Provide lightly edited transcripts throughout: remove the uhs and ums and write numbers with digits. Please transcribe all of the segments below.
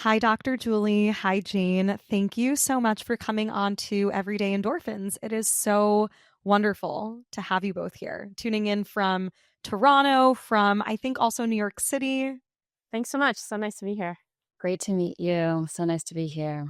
Hi, Dr. Julie. Hi, Jane. Thank you so much for coming on to Everyday Endorphins. It is so wonderful to have you both here, tuning in from Toronto, from I think also New York City. Thanks so much. So nice to be here. Great to meet you. So nice to be here.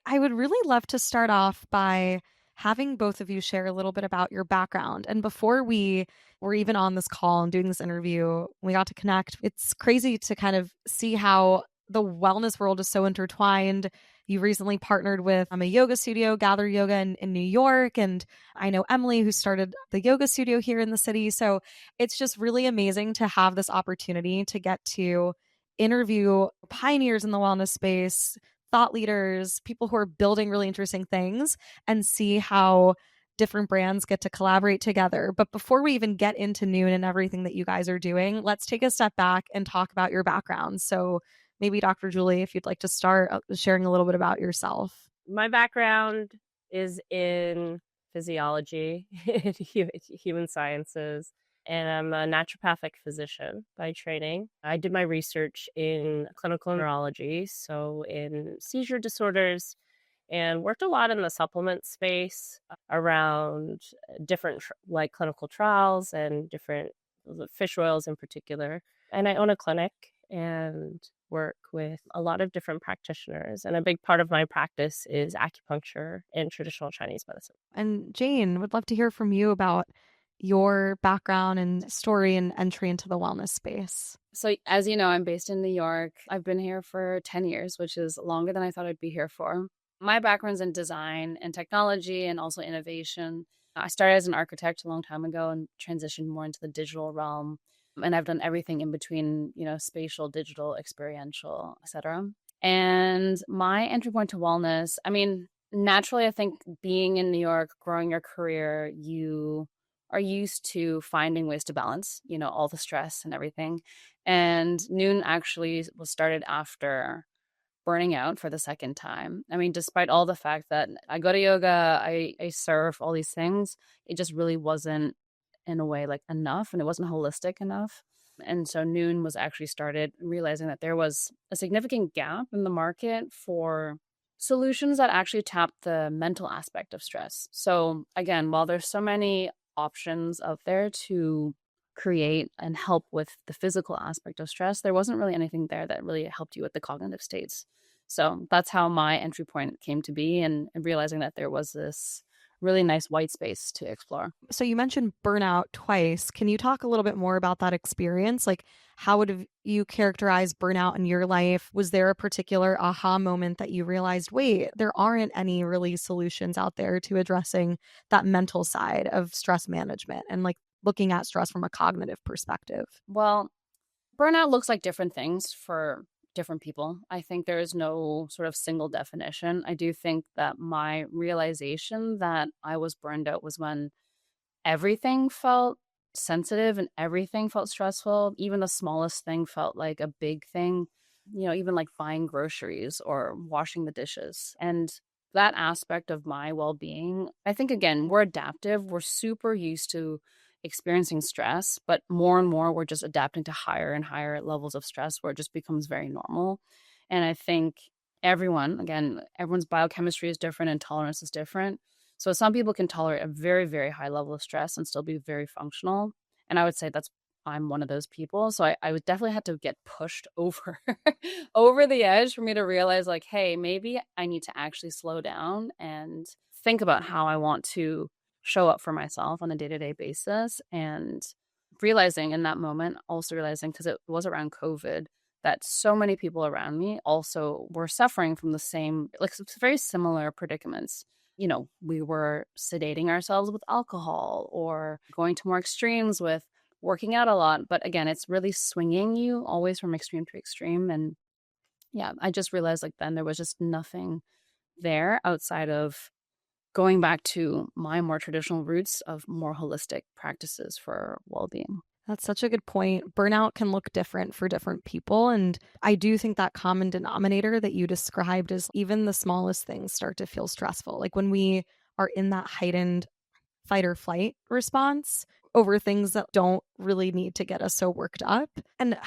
I would really love to start off by having both of you share a little bit about your background. And before we were even on this call and doing this interview, we got to connect. It's crazy to kind of see how the wellness world is so intertwined. You recently partnered with a yoga studio, Gather Yoga in New York. And I know Emily, who started the yoga studio here in the city. So it's just really amazing to have this opportunity to get to interview pioneers in the wellness space, thought leaders, people who are building really interesting things, and see how different brands get to collaborate together. But before we even get into Noon and everything that you guys are doing, let's take a step back and talk about your background. So maybe Dr. Julie, if you'd like to start sharing a little bit about yourself. My background is in physiology, human sciences, and I'm a naturopathic physician by training. I did my research in clinical neurology, so in seizure disorders, and worked a lot in the supplement space around different like clinical trials and different fish oils in particular. And I own a clinic and work with a lot of different practitioners. And a big part of my practice is acupuncture and traditional Chinese medicine. And Jane, would love to hear from you about your background and story and entry into the wellness space. So, as you know, I'm based in New York. I've been here for 10 years, which is longer than I thought I'd be here for. My background's in design and technology and also innovation. I started as an architect a long time ago and transitioned more into the digital realm. And I've done everything in between, spatial, digital, experiential, etc. And my entry point to wellness, I mean, naturally, I think being in New York, growing your career, you are used to finding ways to balance, all the stress and everything. And Noon actually was started after burning out for the second time. I mean, despite all the fact that I go to yoga, I surf, all these things, it just really wasn't in a way like enough, and it wasn't holistic enough. And so Noon was actually started realizing that there was a significant gap in the market for solutions that actually tap the mental aspect of stress. So again, while there's so many options out there to create and help with the physical aspect of stress, there wasn't really anything there that really helped you with the cognitive states. So that's how my entry point came to be, and realizing that there was this really nice white space to explore. So you mentioned burnout twice. Can you talk a little bit more about that experience? Like, how would you characterize burnout in your life? Was there a particular aha moment that you realized, wait, there aren't any really solutions out there to addressing that mental side of stress management and like looking at stress from a cognitive perspective? Well, burnout looks like different things for different people. I think there is no sort of single definition. I do think that my realization that I was burned out was when everything felt sensitive and everything felt stressful. Even the smallest thing felt like a big thing, even like buying groceries or washing the dishes. And that aspect of my well being, I think, again, we're adaptive. We're super used to experiencing stress, but more and more we're just adapting to higher and higher levels of stress where it just becomes very normal. And I think everyone's biochemistry is different and tolerance is different. So some people can tolerate a very, very high level of stress and still be very functional. And I would say I'm one of those people. So I would definitely have to get pushed over over the edge for me to realize like, hey, maybe I need to actually slow down and think about how I want to show up for myself on a day-to-day basis. And realizing in that moment, also realizing, because it was around COVID, that so many people around me also were suffering from the same, like very similar predicaments. We were sedating ourselves with alcohol or going to more extremes with working out a lot. But again, it's really swinging you always from extreme to extreme. And yeah, I just realized like then there was just nothing there outside of going back to my more traditional roots of more holistic practices for well-being. That's such a good point. Burnout can look different for different people. And I do think that common denominator that you described is even the smallest things start to feel stressful. Like when we are in that heightened fight or flight response over things that don't really need to get us so worked up. And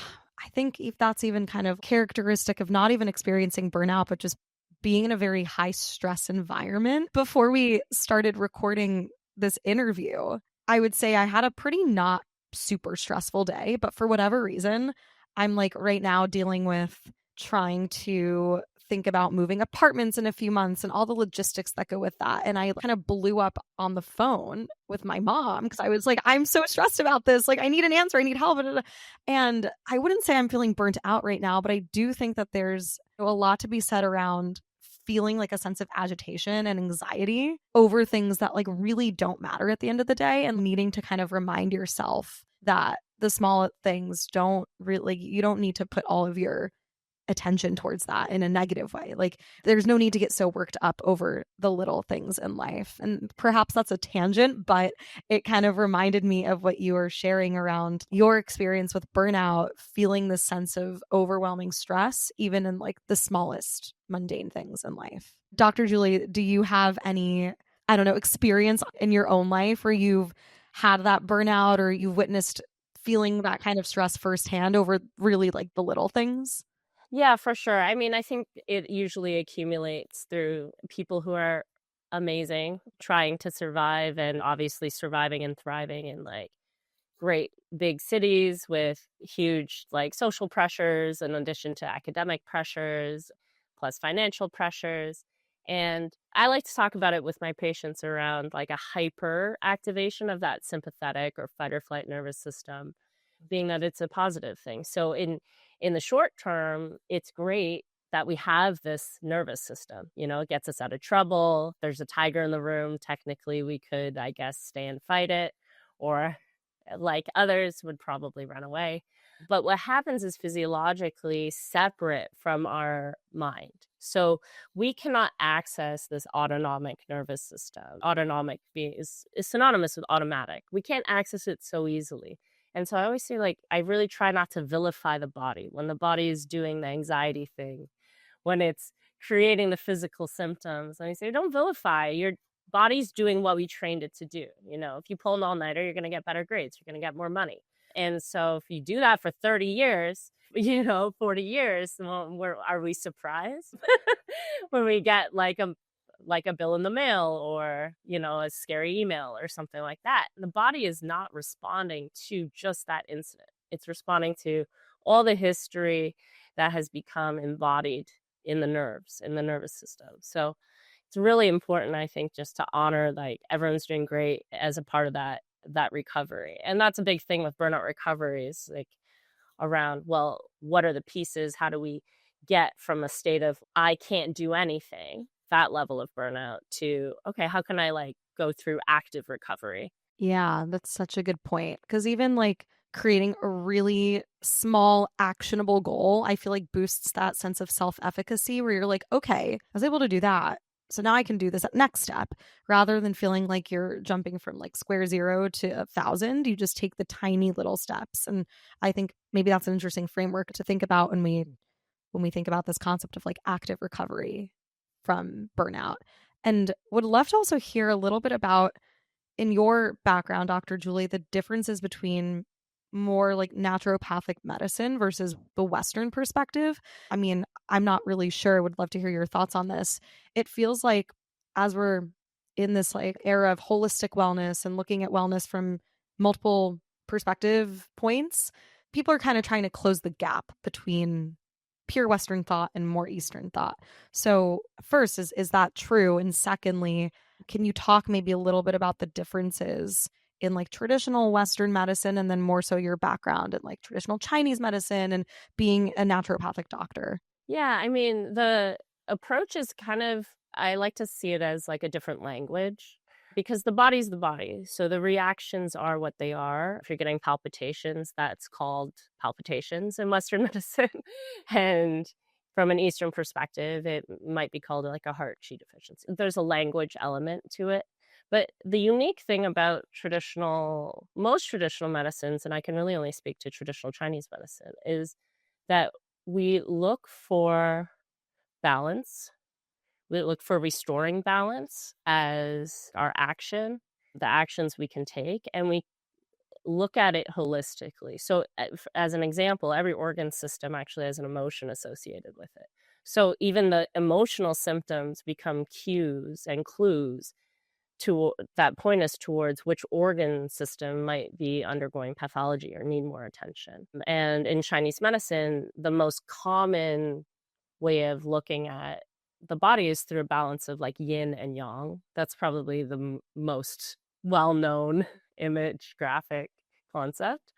I think if that's even kind of characteristic of not even experiencing burnout, but just being in a very high stress environment. Before we started recording this interview, I would say I had a pretty not super stressful day, but for whatever reason, I'm like right now dealing with trying to think about moving apartments in a few months and all the logistics that go with that. And I kind of blew up on the phone with my mom because I was like, I'm so stressed about this. Like, I need an answer. I need help. And I wouldn't say I'm feeling burnt out right now, but I do think that there's a lot to be said around feeling like a sense of agitation and anxiety over things that like really don't matter at the end of the day, and needing to kind of remind yourself that the small things don't really, you don't need to put all of your attention towards that in a negative way. Like, there's no need to get so worked up over the little things in life. And perhaps that's a tangent, but it kind of reminded me of what you were sharing around your experience with burnout, feeling this sense of overwhelming stress, even in like the smallest mundane things in life. Dr. Julie, do you have any, I don't know, experience in your own life where you've had that burnout or you've witnessed feeling that kind of stress firsthand over really like the little things? Yeah, for sure. I mean, I think it usually accumulates through people who are amazing, trying to survive and obviously surviving and thriving in like great big cities with huge like social pressures in addition to academic pressures, plus financial pressures. And I like to talk about it with my patients around like a hyper activation of that sympathetic or fight or flight nervous system, being that it's a positive thing. So in the short term, it's great that we have this nervous system. You know, it gets us out of trouble. There's a tiger in the room. Technically, we could, I guess, stay and fight it, or like others would probably run away. But what happens is physiologically separate from our mind. So we cannot access this autonomic nervous system. Autonomic is synonymous with automatic. We can't access it so easily. And so I always say, like, I really try not to vilify the body when the body is doing the anxiety thing, when it's creating the physical symptoms. And I say, don't vilify. Your body's doing what we trained it to do. You know, if you pull an all-nighter, you're going to get better grades. You're going to get more money. And so if you do that for 30 years, 40 years, well, are we surprised when we get like a bill in the mail or, a scary email or something like that? The body is not responding to just that incident. It's responding to all the history that has become embodied in the nerves, in the nervous system. So it's really important, I think, just to honor like everyone's doing great as a part of that recovery. And that's a big thing with burnout recovery is like around, well, what are the pieces? How do we get from a state of I can't do anything, that level of burnout, to okay, how can I like go through active recovery? Yeah, that's such a good point. Because even like creating a really small, actionable goal, I feel like boosts that sense of self efficacy where you're like, okay, I was able to do that. So now I can do this next step rather than feeling like you're jumping from like square zero to 1,000. You just take the tiny little steps. And I think maybe that's an interesting framework to think about when we think about this concept of like active recovery from burnout. And would love to also hear a little bit about, in your background, Dr. Julie, the differences between more like naturopathic medicine versus the Western perspective. I mean, I'm not really sure. Would love to hear your thoughts on this. It feels like as we're in this like era of holistic wellness and looking at wellness from multiple perspective points, people are kind of trying to close the gap between pure Western thought and more Eastern thought. So first, is that true? And secondly, can you talk maybe a little bit about the differences in like traditional Western medicine and then more so your background in like traditional Chinese medicine and being a naturopathic doctor? Yeah, I mean, the approach is kind of, I like to see it as like a different language because the body's the body. So the reactions are what they are. If you're getting palpitations, that's called palpitations in Western medicine. And from an Eastern perspective, it might be called like a heart chi deficiency. There's a language element to it. But the unique thing about most traditional medicines, and I can really only speak to traditional Chinese medicine, is that we look for balance. We look for restoring balance as our action, the actions we can take, and we look at it holistically. So as an example, every organ system actually has an emotion associated with it. So even the emotional symptoms become cues and clues to that point us towards which organ system might be undergoing pathology or need more attention. And in Chinese medicine, the most common way of looking at the body is through a balance of like yin and yang. That's probably the most well-known image graphic concept,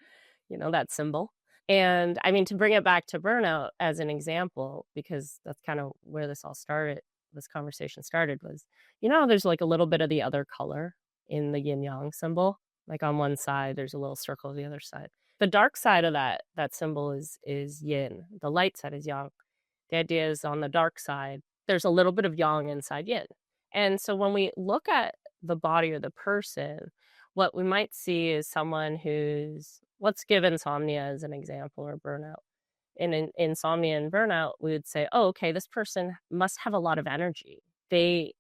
that symbol. And I mean, to bring it back to burnout as an example, because that's kind of where this conversation started was, there's like a little bit of the other color in the yin yang symbol. Like on one side, there's a little circle on the other side. The dark side of that symbol is yin. The light side is yang. The idea is on the dark side, there's a little bit of yang inside yin. And so when we look at the body or the person, what we might see is someone let's give insomnia as an example, or burnout. In insomnia and burnout, we would say, oh, okay, this person must have a lot of energy. They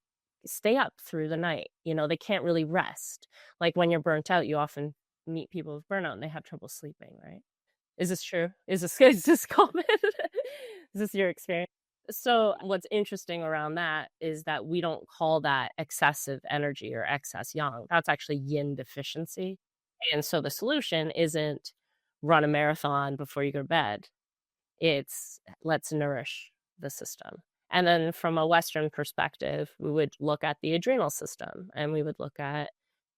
stay up through the night. They can't really rest. Like when you're burnt out, you often meet people with burnout and they have trouble sleeping, right? Is this true? Is this common? Is this your experience? So what's interesting around that is that we don't call that excessive energy or excess yang. That's actually yin deficiency. And so the solution isn't run a marathon before you go to bed. It's let's nourish the system. And then from a Western perspective, we would look at the adrenal system, and we would look at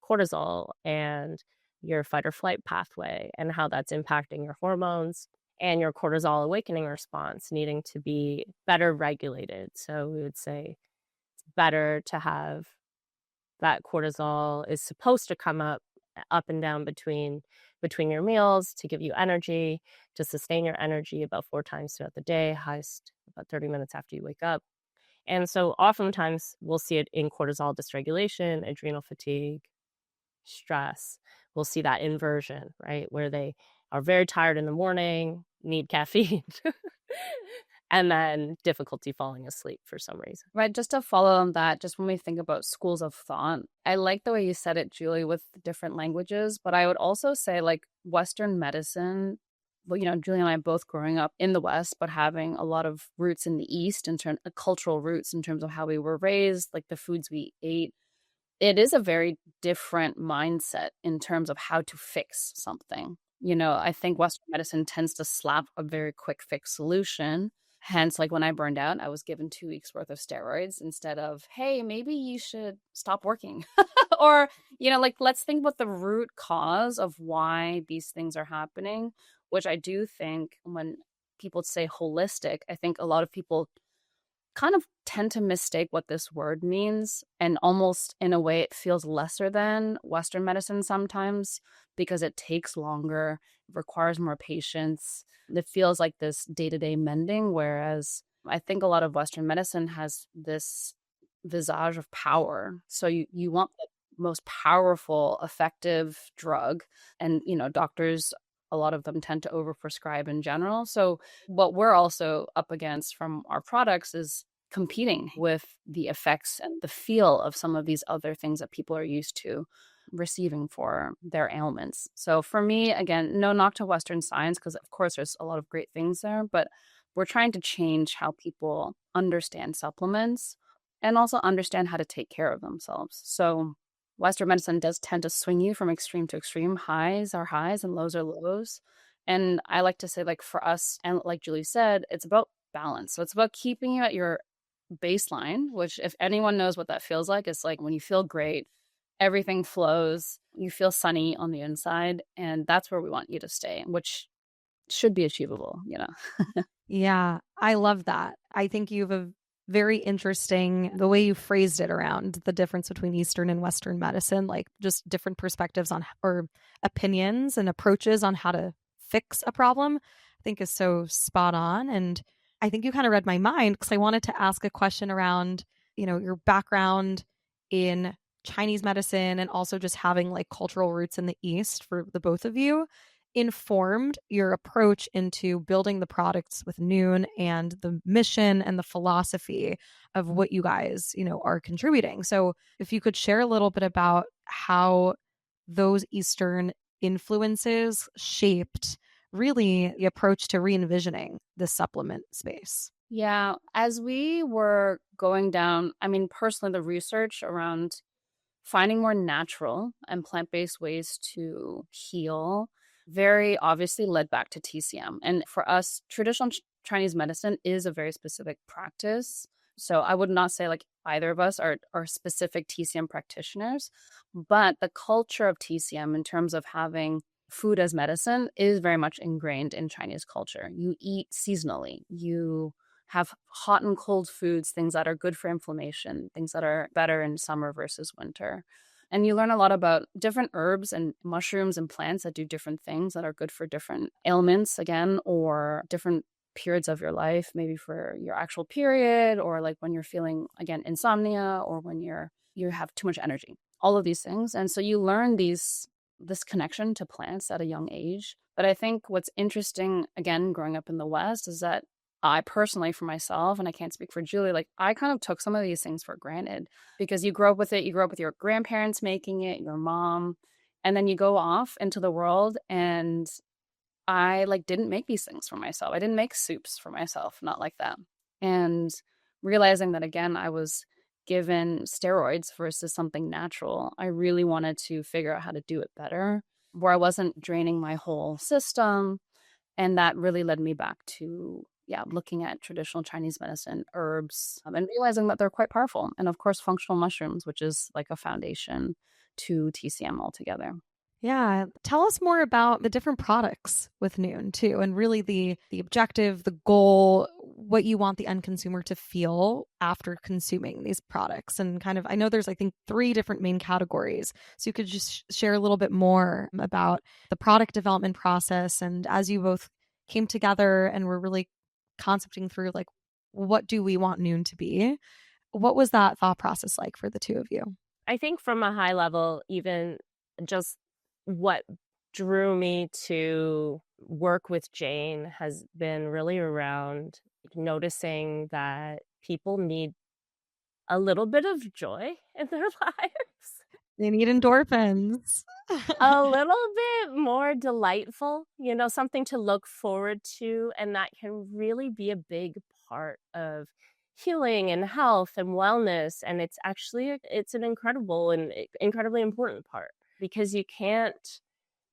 cortisol and your fight or flight pathway and how that's impacting your hormones and your cortisol awakening response needing to be better regulated. So we would say it's better to have that cortisol is supposed to come up and down between your meals to give you energy, to sustain your energy about 4 times throughout the day, highest about 30 minutes after you wake up. And so oftentimes we'll see it in cortisol dysregulation, adrenal fatigue, stress. We'll see that inversion, right? Where they are very tired in the morning, need caffeine, and then difficulty falling asleep for some reason. Right. Just to follow on that, just when we think about schools of thought, I like the way you said it, Julie, with different languages, but I would also say like Western medicine, well, Julie and I both growing up in the West, but having a lot of roots in the East in terms of cultural roots in terms of how we were raised, like the foods we ate. It is a very different mindset in terms of how to fix something. I think Western medicine tends to slap a very quick fix solution. Hence, like when I burned out, I was given 2 weeks worth of steroids instead of, hey, maybe you should stop working. Or, like, let's think about the root cause of why these things are happening, which I do think when people say holistic, I think a lot of people kind of tend to mistake what this word means. And almost in a way, it feels lesser than Western medicine sometimes because it takes longer, it requires more patience. It feels like this day-to-day mending, whereas I think a lot of Western medicine has this visage of power. So you want the most powerful, effective drug. And, doctors, a lot of them tend to overprescribe in general. So what we're also up against from our products is competing with the effects and the feel of some of these other things that people are used to receiving for their ailments. So for me, again, no knock to Western science, because of course there's a lot of great things there, but we're trying to change how people understand supplements and also understand how to take care of themselves. So Western medicine does tend to swing you from extreme to extreme. Highs are highs and lows are lows. And I like to say, like, for us, and like Julie said, it's about balance. So it's about keeping you at your baseline, which if anyone knows what that feels like, it's like when you feel great, everything flows, you feel sunny on the inside, and that's where we want you to stay, which should be achievable, Yeah, I love that. I think you have a very interesting, the way you phrased it around the difference between Eastern and Western medicine, like just different perspectives on or opinions and approaches on how to fix a problem, I think is so spot on. And I think you kind of read my mind because I wanted to ask a question around, your background in Chinese medicine and also just having like cultural roots in the East for the both of you informed your approach into building the products with Noon and the mission and the philosophy of what you guys, are contributing. So if you could share a little bit about how those Eastern influences shaped really the approach to re-envisioning the supplement space? Yeah, as we were going down, I mean, personally, the research around finding more natural and plant-based ways to heal very obviously led back to TCM. And for us, traditional Chinese medicine is a very specific practice. So I would not say like either of us are specific TCM practitioners, but the culture of TCM in terms of having food as medicine is very much ingrained in Chinese culture. You eat seasonally. You have hot and cold foods, things that are good for inflammation, things that are better in summer versus winter. And you learn a lot about different herbs and mushrooms and plants that do different things that are good for different ailments, again, or different periods of your life, maybe for your actual period, or like when you're feeling, again, insomnia, or when you have too much energy, all of these things. And so you learn this connection to plants at a young age. But I think what's interesting, again, growing up in the West, is that I personally, for myself, and I can't speak for Julie, like I kind of took some of these things for granted because you grow up with it. You grow up with your grandparents making it, your mom, and then you go off into the world. And I like didn't make these things for myself. I didn't make soups for myself, not like that. And realizing that again, I was given steroids versus something natural, I really wanted to figure out how to do it better, where I wasn't draining my whole system. And that really led me back to, yeah, looking at traditional Chinese medicine, herbs, and realizing that they're quite powerful. And of course, functional mushrooms, which is like a foundation to TCM altogether. Yeah. Tell us more about the different products with Noon too, and really the objective, the goal, what you want the end consumer to feel after consuming these products. And kind of, I know there's, I think, 3 different main categories. So you could just share a little bit more about the product development process. And as you both came together and were really concepting through, like, what do we want Noon to be? What was that thought process like for the two of you? I think from a high level, even just what drew me to work with Jane has been really around noticing that people need a little bit of joy in their lives. They need endorphins. A little bit more delightful, something to look forward to, and that can really be a big part of healing and health and wellness. And it's an incredible and incredibly important part, because you can't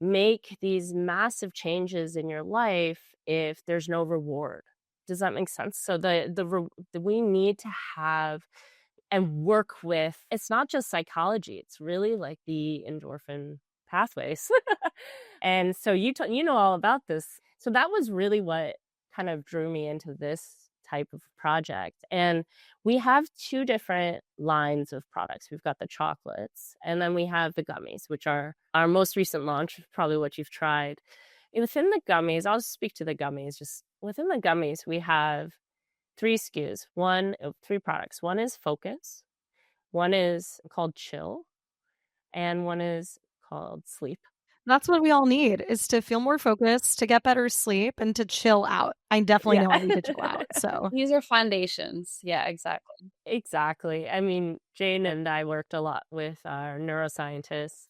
make these massive changes in your life if there's no reward. Does that make sense? So we need to have and work with, it's not just psychology, it's really like the endorphin pathways. And so you know all about this. So that was really what kind of drew me into this type of project. And we have 2 different lines of products. We've got the chocolates, and then we have the gummies, which are our most recent launch, probably what you've tried. Within the gummies, I'll just speak to the gummies. Just within the gummies, we have 3 SKUs, 3 products. One is Focus, one is called Chill, and one is called Sleep. That's what we all need, is to feel more focused, to get better sleep, and to chill out. I definitely know I need to chill out. So These are foundations. Yeah, exactly. Exactly. I mean, Jane and I worked a lot with our neuroscientists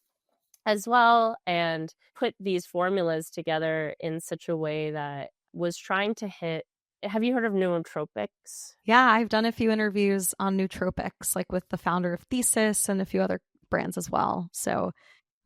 as well, and put these formulas together in such a way that was trying to hit. Have you heard of nootropics? yeah, I've done a few interviews on nootropics, like with the founder of Thesis and a few other brands as well. So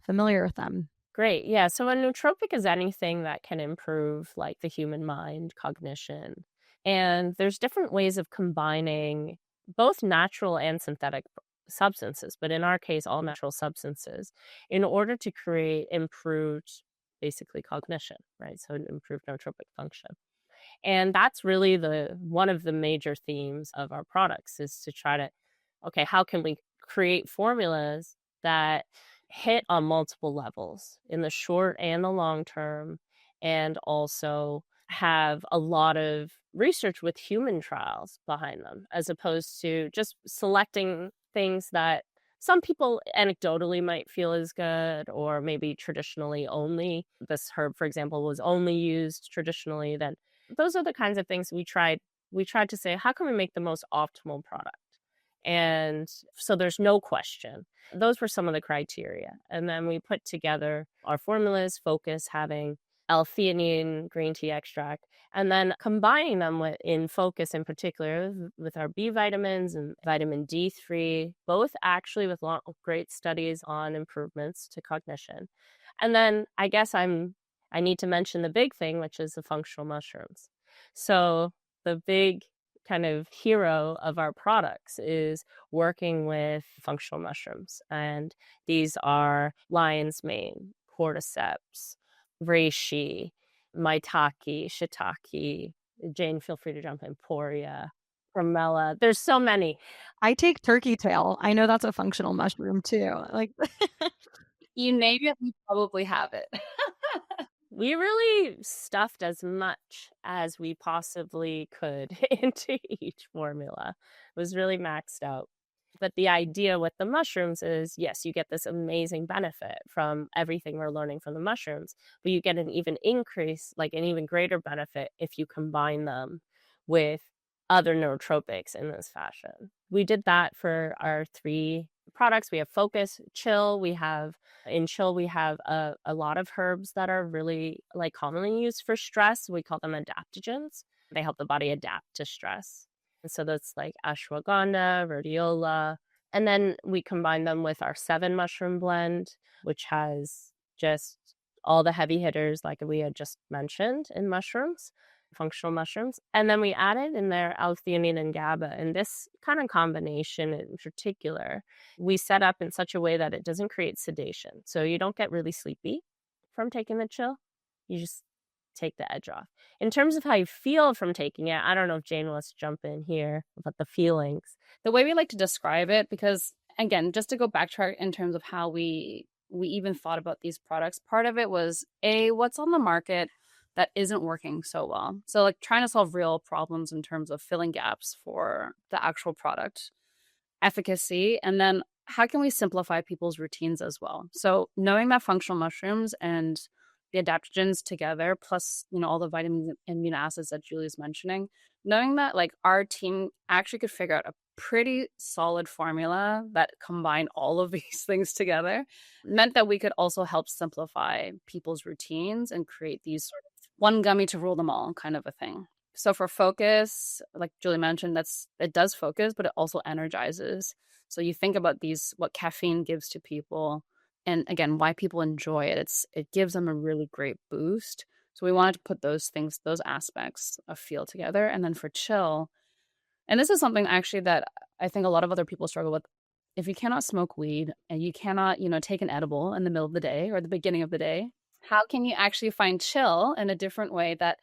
familiar with them. Great. Yeah. So a nootropic is anything that can improve like the human mind, cognition. And there's different ways of combining both natural and synthetic substances, but in our case, all natural substances, in order to create improved, basically, cognition, right? So improved nootropic function. And that's really one of the major themes of our products, is to try to, okay, how can we create formulas that hit on multiple levels in the short and the long term, and also have a lot of research with human trials behind them, as opposed to just selecting things that some people anecdotally might feel is good, or maybe traditionally only. This herb, for example, was only used traditionally. Then those are the kinds of things we tried to say, how can we make the most optimal product? And so there's no question. Those were some of the criteria. And then we put together our formulas, focus having L-theanine green tea extract, and then combining them in focus in particular with our B vitamins and vitamin D3, both actually with great studies on improvements to cognition. And then I guess I need to mention the big thing, which is the functional mushrooms. So the big kind of hero of our products is working with functional mushrooms. And these are lion's mane, cordyceps, reishi, maitake, shiitake. Jane, feel free to jump in. Poria, bromella. There's so many. I take turkey tail. I know that's a functional mushroom too. Like You name it, we probably have it. We really stuffed as much as we possibly could into each formula. It was really maxed out. But the idea with the mushrooms is, yes, you get this amazing benefit from everything we're learning from the mushrooms, but you get an even increase, like an even greater benefit if you combine them with other nootropics in this fashion. We did that for our 3 products. We have Focus, Chill. In Chill, we have a lot of herbs that are really like commonly used for stress. We call them adaptogens. They help the body adapt to stress. And so that's like ashwagandha, rhodiola. And then we combine them with our 7 mushroom blend, which has just all the heavy hitters like we had just mentioned in mushrooms, functional mushrooms. And then we added in there L-theanine and GABA. And this kind of combination in particular, we set up in such a way that it doesn't create sedation. So you don't get really sleepy from taking the Chill. You just take the edge off. In terms of how you feel from taking it, I don't know if Jane wants to jump in here about the feelings. The way we like to describe it, because again, just to go backtrack in terms of how we even thought about these products, part of it was what's on the market that isn't working so well. So like trying to solve real problems in terms of filling gaps for the actual product efficacy, and then how can we simplify people's routines as well. So knowing that functional mushrooms and the adaptogens together, plus, all the vitamins and amino acids that Julie's mentioning, knowing that like our team actually could figure out a pretty solid formula that combined all of these things together meant that we could also help simplify people's routines and create these sort of one gummy to rule them all kind of a thing. So for focus, like Julie mentioned, it does focus, but it also energizes. So you think about what caffeine gives to people, and again, why people enjoy it. It gives them a really great boost. So we wanted to put those aspects of feel together. And then for chill, and this is something actually that I think a lot of other people struggle with. If you cannot smoke weed and you cannot, take an edible in the middle of the day or the beginning of the day, how can you actually find chill in a different way that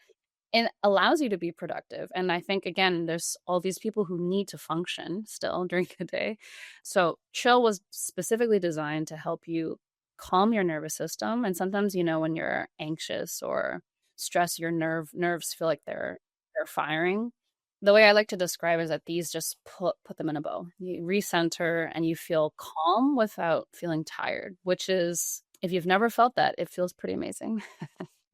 it allows you to be productive? And I think, again, there's all these people who need to function still during the day. So chill was specifically designed to help you calm your nervous system. And sometimes, when you're anxious or stressed, your nerves feel like they're firing. The way I like to describe it is that these just put them in a bow. You recenter and you feel calm without feeling tired, which is, if you've never felt that, it feels pretty amazing.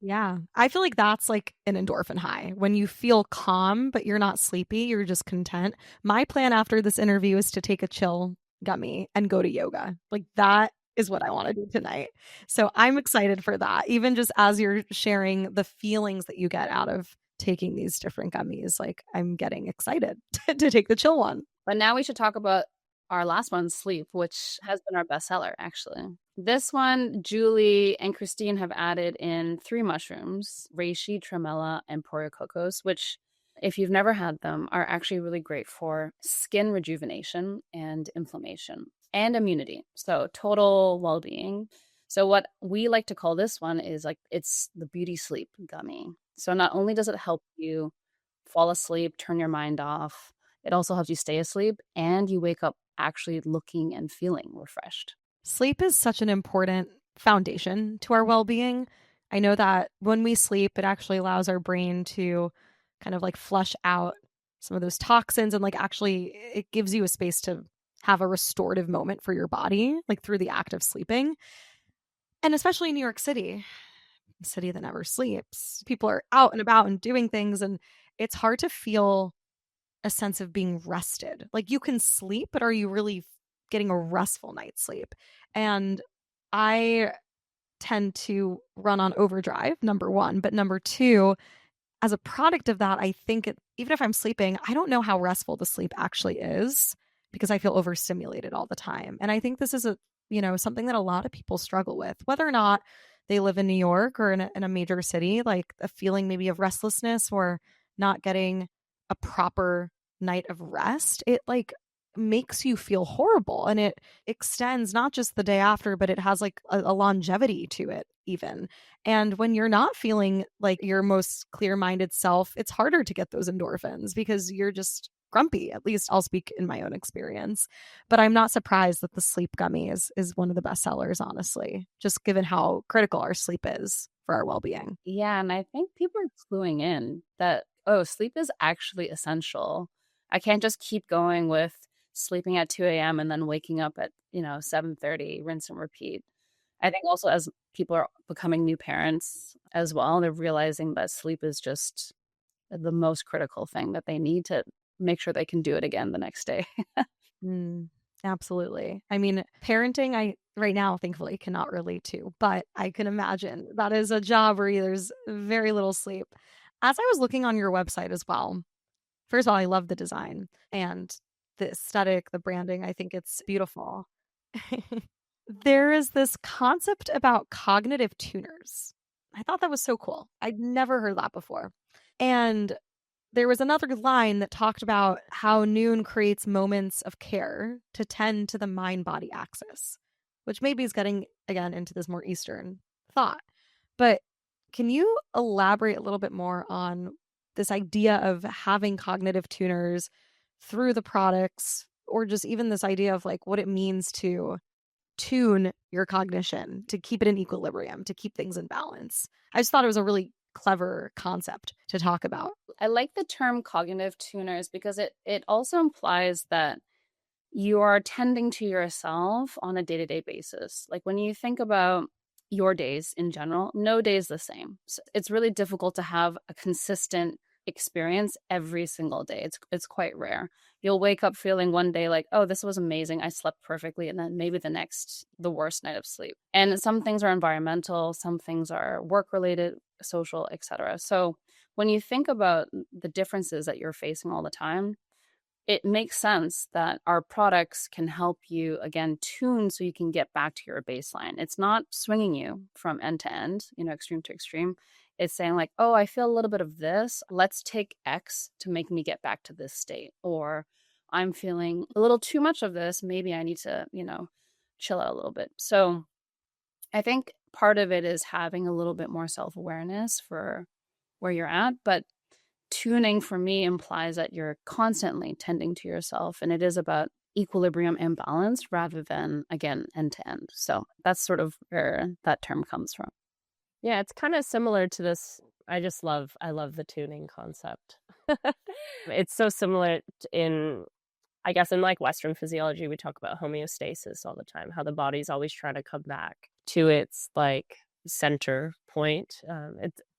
Yeah. I feel like that's like an endorphin high. When you feel calm, but you're not sleepy, you're just content. My plan after this interview is to take a chill gummy and go to yoga. Like that is what I want to do tonight. So I'm excited for that. Even just as you're sharing the feelings that you get out of taking these different gummies, like I'm getting excited to take the chill one. But now we should talk about our last one, sleep, which has been our bestseller, actually. This one, Julie and Christine have added in 3 mushrooms, reishi, tremella, and poricocos, which, if you've never had them, are actually really great for skin rejuvenation and inflammation and immunity. So total well-being. So what we like to call this one is like, it's the beauty sleep gummy. So not only does it help you fall asleep, turn your mind off, it also helps you stay asleep and you wake up actually looking and feeling refreshed. Sleep is such an important foundation to our well-being. I know that when we sleep, it actually allows our brain to kind of like flush out some of those toxins, and like actually it gives you a space to have a restorative moment for your body, like through the act of sleeping. And especially in New York City, a city that never sleeps, people are out and about and doing things, and it's hard to feel a sense of being rested. Like you can sleep, but are you really getting a restful night's sleep? And I tend to run on overdrive, number one. But number two, as a product of that, I think even if I'm sleeping, I don't know how restful the sleep actually is because I feel overstimulated all the time. And I think this is something that a lot of people struggle with, whether or not they live in New York or in a major city, like a feeling maybe of restlessness or not getting a proper night of rest. It like makes you feel horrible, and it extends not just the day after, but it has like a longevity to it even. And when you're not feeling like your most clear-minded self, it's harder to get those endorphins because you're just grumpy. At least I'll speak in my own experience. But I'm not surprised that the sleep gummy is one of the best sellers, honestly, just given how critical our sleep is for our well-being. Yeah, and I think people are cluing in that, oh, sleep is actually essential. I can't just keep going with sleeping at 2 a.m. and then waking up at, 7:30, rinse and repeat. I think also as people are becoming new parents as well, they're realizing that sleep is just the most critical thing that they need to make sure they can do it again the next day. Absolutely. I mean, parenting, I right now, thankfully, cannot relate to, but I can imagine that is a job where there's very little sleep. As I was looking on your website as well, first of all, I love the design and the aesthetic, the branding. I think it's beautiful. There is this concept about cognitive tuners. I thought that was so cool. I'd never heard that before. And there was another line that talked about how Noon creates moments of care to tend to the mind-body axis, which maybe is getting, again, into this more Eastern thought. But can you elaborate a little bit more on this idea of having cognitive tuners through the products, or just even this idea of like what it means to tune your cognition, to keep it in equilibrium, to keep things in balance? I just thought it was a really clever concept to talk about. I like the term cognitive tuners because it also implies that you are tending to yourself on a day-to-day basis. Like when you think about your days in general, no day is the same. So it's really difficult to have a consistent experience every single day. It's quite rare. You'll wake up feeling one day like, oh, this was amazing, I slept perfectly, and then maybe the next, the worst night of sleep. And some things are environmental, some things are work related, social, etc. So when you think about the differences that you're facing all the time, it makes sense that our products can help you, again, tune so you can get back to your baseline. It's not swinging you from end to end, extreme to extreme. It's saying like, oh, I feel a little bit of this. Let's take X to make me get back to this state. Or I'm feeling a little too much of this. Maybe I need to, chill out a little bit. So I think part of it is having a little bit more self-awareness for where you're at. But tuning for me implies that you're constantly tending to yourself, and it is about equilibrium and balance rather than, again, end to end. So that's sort of where that term comes from. Yeah, it's kind of similar to this. I love the tuning concept. It's so similar I guess in like Western physiology, we talk about homeostasis all the time, how the body's always trying to come back to its like center point.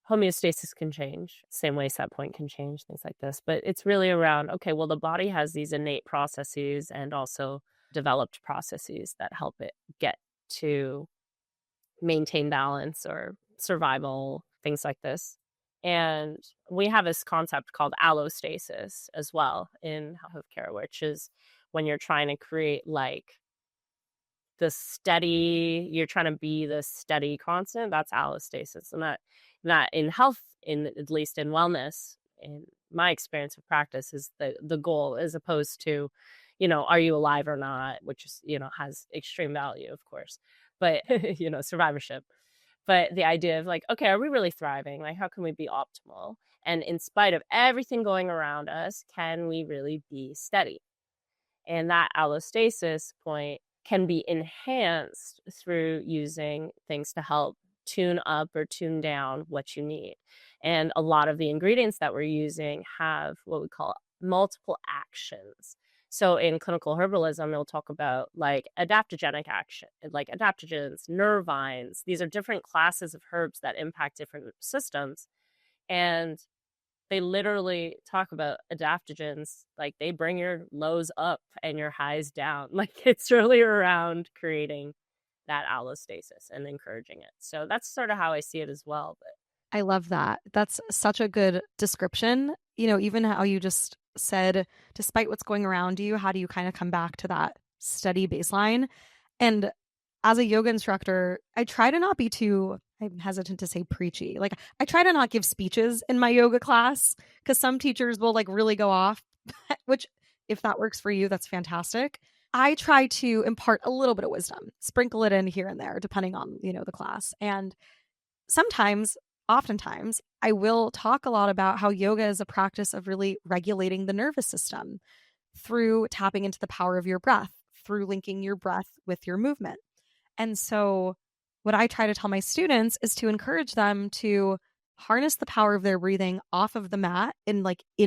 Homeostasis can change, same way set point can change, things like this. But it's really around, okay, well, the body has these innate processes and also developed processes that help it get to maintain balance or survival, things like this. And we have this concept called allostasis as well in healthcare, which is when you're trying to create like you're trying to be the steady constant. That's allostasis. And that in health, at least in wellness, in my experience of practice, is the goal, as opposed to, are you alive or not, which is, has extreme value, of course, but, survivorship. But the idea of like, okay, are we really thriving? Like, how can we be optimal? And in spite of everything going around us, can we really be steady? And that allostasis point can be enhanced through using things to help tune up or tune down what you need. And a lot of the ingredients that we're using have what we call multiple actions. So in clinical herbalism, they'll talk about like adaptogenic action, like adaptogens, nervines. These are different classes of herbs that impact different systems. And they literally talk about adaptogens. Like they bring your lows up and your highs down. Like it's really around creating that allostasis and encouraging it. So that's sort of how I see it as well. But I love that. That's such a good description. Even how you just said, despite what's going around you, how do you kind of come back to that steady baseline? And as a yoga instructor, I try to not be I'm hesitant to say preachy. Like I try to not give speeches in my yoga class because some teachers will like really go off, which if that works for you, that's fantastic. I try to impart a little bit of wisdom, sprinkle it in here and there, depending on, the class. And sometimes, oftentimes, I will talk a lot about how yoga is a practice of really regulating the nervous system through tapping into the power of your breath, through linking your breath with your movement. And so, what I try to tell my students is to encourage them to harness the power of their breathing off of the mat in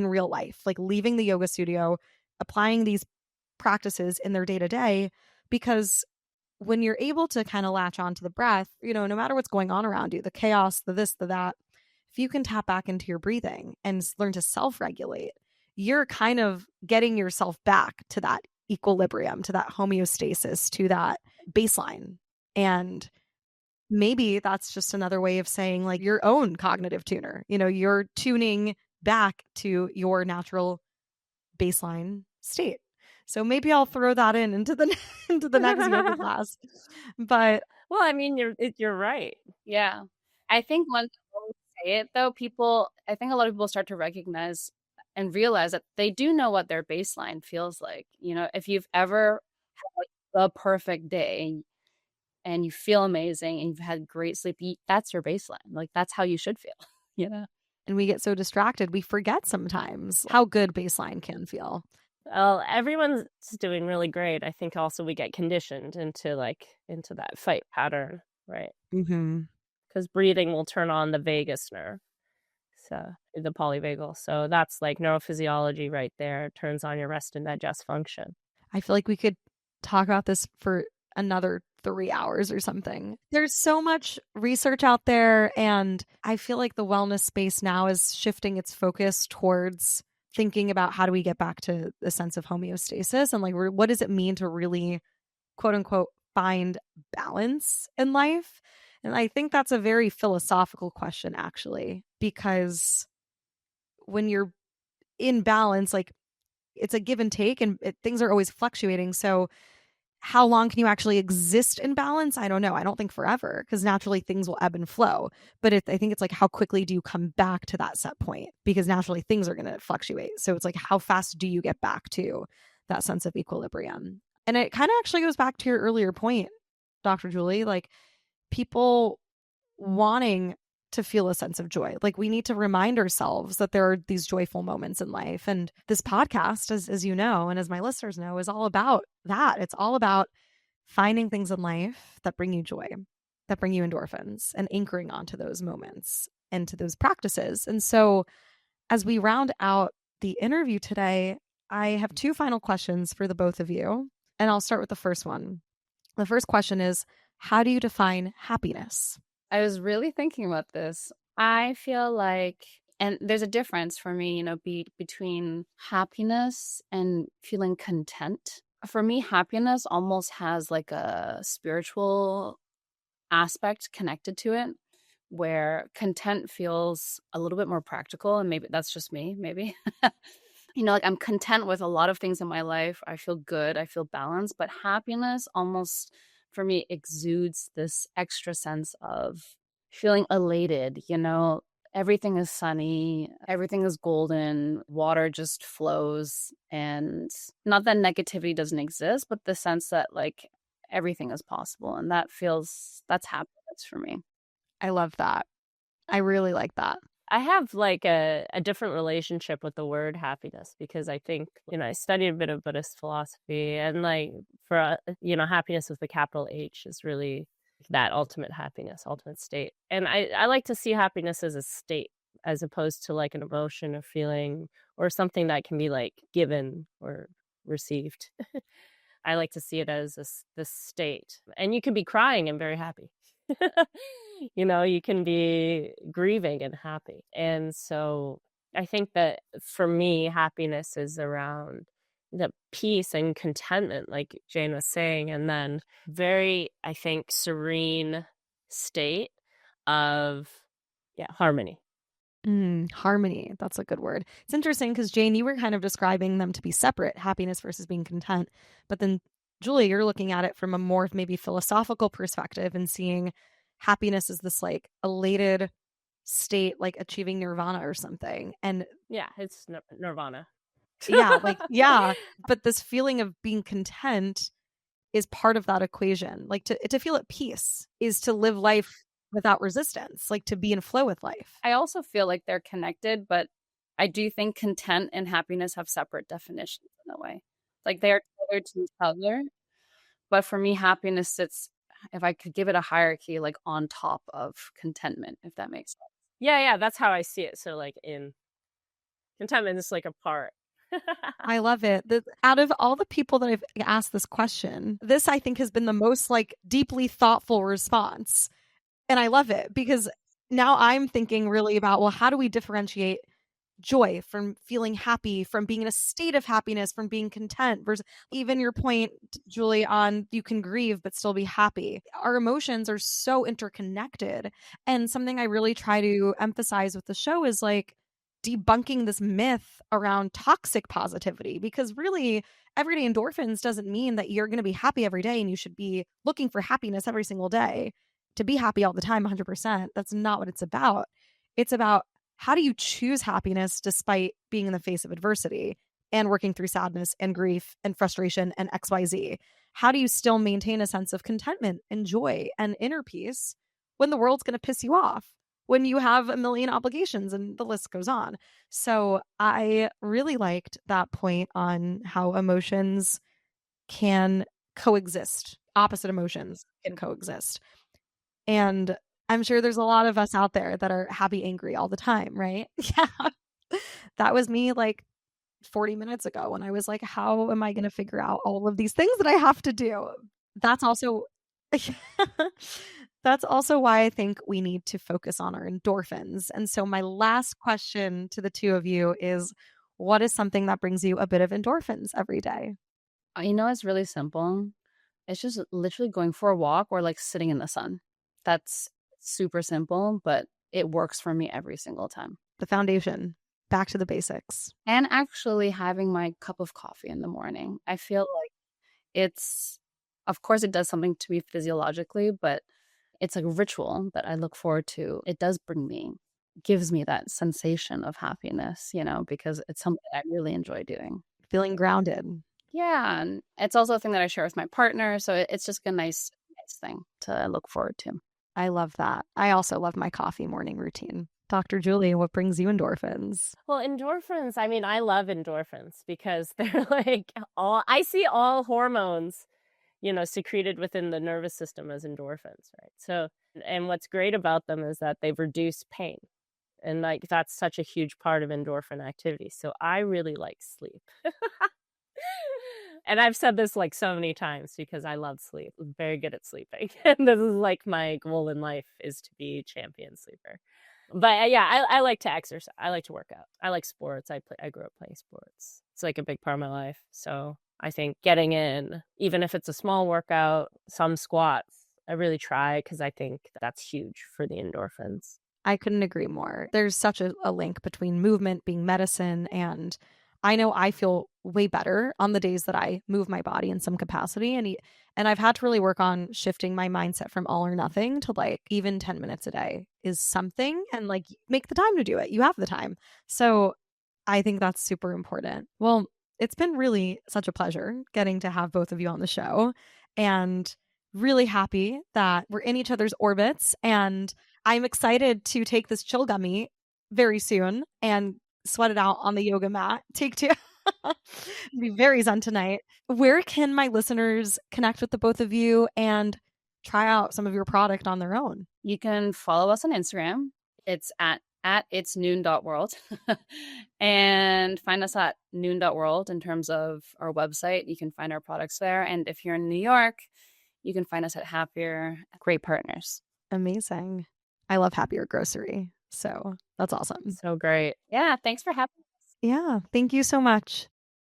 real life, like leaving the yoga studio, applying these practices in their day to day, because when you're able to kind of latch onto the breath, no matter what's going on around you, the chaos, the this, the that, if you can tap back into your breathing and learn to self-regulate, you're kind of getting yourself back to that equilibrium, to that homeostasis, to that baseline. And maybe that's just another way of saying like your own cognitive tuner. You're tuning back to your natural baseline state. So maybe I'll throw that into the into the next yoga class. But well, I mean, you're right. Yeah. I think once we say it though, I think a lot of people start to recognize and realize that they do know what their baseline feels like. If you've ever had like the perfect day and you feel amazing and you've had great sleep, that's your baseline. Like that's how you should feel, And we get so distracted, we forget sometimes how good baseline can feel. Well, everyone's doing really great. I think also we get conditioned into that fight pattern, right? Mm-hmm. Because breathing will turn on the vagus nerve, so the polyvagal. So that's like neurophysiology right there. It turns on your rest and digest function. I feel like we could talk about this for another 3 hours or something. There's so much research out there, and I feel like the wellness space now is shifting its focus towards thinking about how do we get back to a sense of homeostasis and like what does it mean to really quote unquote find balance in life. And I think that's a very philosophical question actually, because when you're in balance, like it's a give and take and things are always fluctuating. So how long can you actually exist in balance? I don't know. I don't think forever, because naturally things will ebb and flow. But I think it's like, how quickly do you come back to that set point? Because naturally things are going to fluctuate. So it's like, how fast do you get back to that sense of equilibrium? And it kind of actually goes back to your earlier point, Dr. Julie, like people wanting to feel a sense of joy. Like we need to remind ourselves that there are these joyful moments in life. And this podcast, as you know, and as my listeners know, is all about that. It's all about finding things in life that bring you joy, that bring you endorphins, and anchoring onto those moments and to those practices. And so as we round out the interview today, I have 2 final questions for the both of you. And I'll start with the first one. The first question is, how do you define happiness? I was really thinking about this. I feel like, and there's a difference for me, between happiness and feeling content. For me, happiness almost has like a spiritual aspect connected to it, where content feels a little bit more practical. And maybe that's just me, maybe. Like I'm content with a lot of things in my life. I feel good. I feel balanced. But happiness almost, for me, exudes this extra sense of feeling elated. Everything is sunny, everything is golden, water just flows. And not that negativity doesn't exist, but the sense that like everything is possible. And that's happiness for me. I love that. I really like that. I have like a different relationship with the word happiness, because I think, I studied a bit of Buddhist philosophy, and like for, happiness with the capital H is really that ultimate happiness, ultimate state. And I like to see happiness as a state as opposed to like an emotion or feeling or something that can be like given or received. I like to see it as this state. And you can be crying and very happy. You can be grieving and happy. And so I think that for me, happiness is around the peace and contentment, like Jane was saying, and then very, I think, serene state of harmony. Harmony. That's a good word. It's interesting because Jane, you were kind of describing them to be separate, happiness versus being content. But then, Julie, you're looking at it from a more maybe philosophical perspective and seeing happiness as this like elated state, like achieving nirvana or something. And Yeah, it's nirvana. yeah, but this feeling of being content is part of that equation. Like to feel at peace is to live life without resistance, like to be in flow with life. I also feel like they're connected, but I do think content and happiness have separate definitions in a way. Like they are tethered to each other. But for me, happiness sits, if I could give it a hierarchy, like on top of contentment, if that makes sense. Yeah, that's how I see it. So like in contentment is like a part. I love it. Out of all the people that I've asked this question, this I think has been the most like deeply thoughtful response. And I love it because now I'm thinking really about, well, how do we differentiate joy from feeling happy, from being in a state of happiness, from being content versus even your point, Julie, on you can grieve but still be happy. Our emotions are so interconnected. And something I really try to emphasize with the show is like debunking this myth around toxic positivity, because really everyday endorphins doesn't mean that you're going to be happy every day and you should be looking for happiness every single day to be happy all the time 100%. That's not what it's about. It's about how do you choose happiness despite being in the face of adversity and working through sadness and grief and frustration and XYZ? How do you still maintain a sense of contentment and joy and inner peace when the world's going to piss you off, when you have a million obligations, and the list goes on? So I really liked that point on how emotions can coexist. Opposite emotions can coexist. And I'm sure there's a lot of us out there that are happy, angry all the time, right? Yeah. That was me like 40 minutes ago when I was like, how am I going to figure out all of these things that I have to do? That's also that's also why I think we need to focus on our endorphins. And so my last question to the two of you is, what is something that brings you a bit of endorphins every day? It's really simple. It's just literally going for a walk or like sitting in the sun. That's super simple, but it works for me every single time. The foundation, back to the basics. And actually having my cup of coffee in the morning. I feel like of course, it does something to me physiologically, but it's a ritual that I look forward to. It gives me that sensation of happiness, because it's something I really enjoy doing. Feeling grounded. Yeah. And it's also a thing that I share with my partner. So it's just a nice thing to look forward to. I love that. I also love my coffee morning routine. Dr. Julie, what brings you endorphins? Well, endorphins, I mean, I love endorphins because they're like I see all hormones, secreted within the nervous system as endorphins, right? So, and what's great about them is that they reduce pain. And like, that's such a huge part of endorphin activity. So I really like sleep. And I've said this like so many times because I love sleep. I'm very good at sleeping. And this is like my goal in life is to be a champion sleeper. But yeah, I like to exercise. I like to work out. I like sports. I grew up playing sports. It's like a big part of my life. So I think getting in, even if it's a small workout, some squats, I really try because I think that's huge for the endorphins. I couldn't agree more. There's such a link between movement being medicine, and I know I feel way better on the days that I move my body in some capacity. And I've had to really work on shifting my mindset from all or nothing to like even 10 minutes a day is something, and like make the time to do it. You have the time. So I think that's super important. Well, it's been really such a pleasure getting to have both of you on the show, and really happy that we're in each other's orbits. And I'm excited to take this chill gummy very soon and sweat it out on the yoga mat. Take two. Be very zen tonight. Where can my listeners connect with the both of you and try out some of your product on their own? You can follow us on Instagram. It's at it's noon.world and find us at noon.world in terms of our website. You can find our products there. And if you're in New York, you can find us at Happier. Great partners. Amazing. I love Happier Grocery. So that's awesome. So great. Yeah, thanks for having me. Yeah. Thank you so much.